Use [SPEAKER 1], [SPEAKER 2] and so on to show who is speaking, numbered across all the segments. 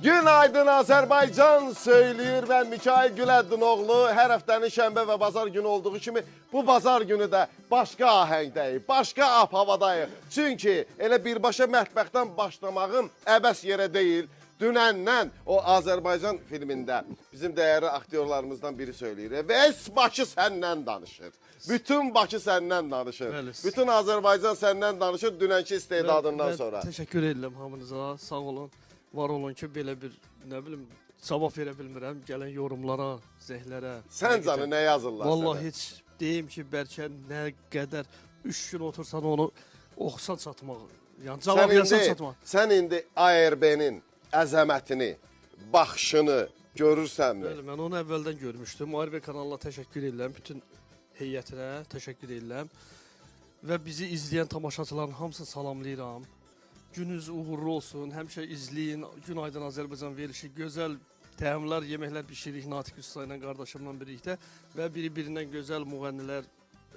[SPEAKER 1] Günaydın Azərbaycan söyləyir mən Mikail Güləddinoğlu. Hər həftənin şənbə və bazar günü olduğu kimi bu bazar günü də başqa ahəngdəyik, başqa ab-havadayıq. Çünki elə birbaşa mətbəxdən başlamağım əbəs yerə deyil. Dünəndən o Azərbaycan filmində bizim dəyərli aktyorlarımızdan biri söyləyir. Vəs Bakı səndən danışır. Bütün Bakı səndən danışır. Bütün Azərbaycan səndən danışır dünənki istedadından sonra.
[SPEAKER 2] Təşəkkür edirəm hamınıza, sağ olun. Var olun ki, belə bir, nə bilim, cavab verə bilmirəm gələn yorumlara, zəhlərə.
[SPEAKER 1] Sən canı nə yazırlar sənə?
[SPEAKER 2] Vallahi heç deyim ki, bəlkə nə qədər 3 gün otursan onu oxusan çatmaq. Yəni cavab yazsan çatmaq.
[SPEAKER 1] Sən indi ARB-nin əzəmətini, baxışını görürsənmi?
[SPEAKER 2] Bəli, mən onu əvvəldən görmüşdüm. ARB kanalına təşəkkür edirəm, bütün heyətinə təşəkkür edirəm. Və bizi izləyən tamaşaçıların hamısını salamlayıram. Gününüz uğurlu olsun, həmişə izləyin. Günaydın Azərbaycan verilişi, gözəl təamlar, yeməklər bişiririk Natiq Usta ilə, qardaşımla birlikdə. Və biri-birindən gözəl müğənnilər,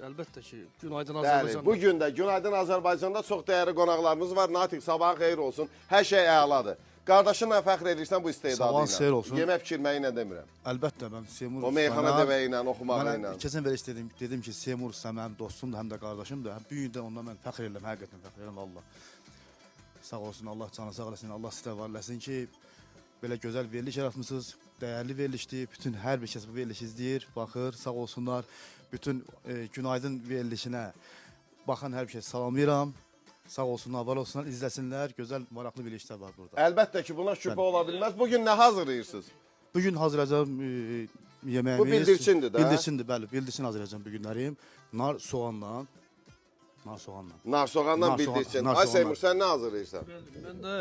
[SPEAKER 2] əlbəttə ki, Günaydın Azərbaycan.
[SPEAKER 1] Bəli, bugün də Günaydın Azərbaycanda çox dəyərli qonaqlarımız var. Natiq, sabahın xeyir olsun, hər şey əladır. Qardaşınla fəxr edirsən bu istedadı ilə.
[SPEAKER 3] Sabahın xeyir olsun.
[SPEAKER 1] Yemək pişirməyi nə demirəm?
[SPEAKER 3] Əlbəttə, mən Seymur
[SPEAKER 1] O meyxana deməyi ilə, oxumağı ilə.
[SPEAKER 3] Keçən verir dedim ki, Seymur Usta mənim dostumdur, həm də qardaşımdır. Bu gün də ondan mən fəxr edirəm, həqiqətən fəxr edirəm, Allah. Sağ olsun, Allah canı sağ eləsin, Allah sizə var eləsin ki, belə gözəl veriliş yaratmışsınız, dəyərli verilişdir. Bütün hər bir kəs bu verilişi izləyir, baxır, sağ olsunlar. Bütün günaydın verilişinə baxan hər bir kəs salamlayıram. Sağ olsunlar, var olsunlar, izləsinlər. Gözəl, maraqlı verilişlər var burada.
[SPEAKER 1] Əlbəttə ki, buna şübhə ola bilməz. Bugün nə hazırlayırsınız?
[SPEAKER 3] Bugün hazırlayacağım yeməyimiz.
[SPEAKER 1] Bu bildirçindir də?
[SPEAKER 3] Bildirçindir, bəli. Bildirçin hazırlayacağım bugünlərim. Nar soğanla. Nar soğanla.
[SPEAKER 1] Nar soğandan bildirçin. Ay Seymur, sən nə hazırlayırsan?
[SPEAKER 2] Mən də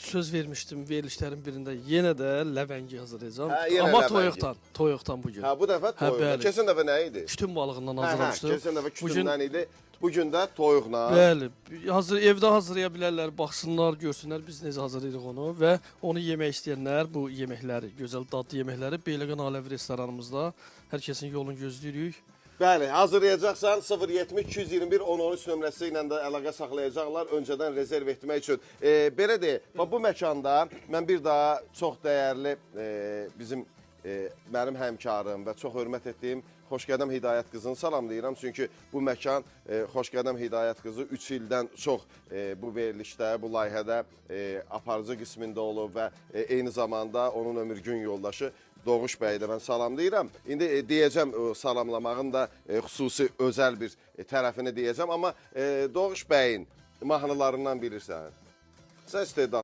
[SPEAKER 2] söz vermişdim verilişlərin birində. Yenə də ləvəngi hazırlayacağım.
[SPEAKER 1] Yenə
[SPEAKER 2] amma
[SPEAKER 1] ləvəngi.
[SPEAKER 2] toyuqdan bugün.
[SPEAKER 1] Bu dəfə toyuqdan.
[SPEAKER 2] bəli.
[SPEAKER 1] Keçən dəfə nə idi?
[SPEAKER 2] Kütün balığından hazırlamışdım.
[SPEAKER 1] Keçən dəfə kütündən idi. Bugün də toyuqla.
[SPEAKER 2] Bəli, evdə hazırlaya bilərlər, baxsınlar, görsünlər biz necə hazırlayırıq onu və onu yemək istəyənlər bu yeməkləri, gözəl dadlı yeməkləri Beyləqan Aləvi restoranımızda hər kəsin yolunu gözləyirik.
[SPEAKER 1] Bəli, hazırlayacaqsan 070 221 1013 nömrəsi ilə də əlaqə saxlayacaqlar öncədən rezerv etmək üçün. Belə deyək, bu məkanda mən bir daha çox dəyərli bizim mənim həmkarım və çox hörmət etdiyim Xoşqədəm Hidayət qızını salamlayıram. Çünki bu məkan Xoşqədəm Hidayət qızı 3 ildən çox bu verilişdə, bu layihədə aparıcı qismində olub və eyni zamanda onun ömürgün yoldaşı Doğuş bəyi də mən salamlayıram. İndi deyəcəm salamlamağın da xüsusi özəl bir tərəfini deyəcəm. Amma Doğuş bəyin mahnılarından bilirsən. Sən istedad.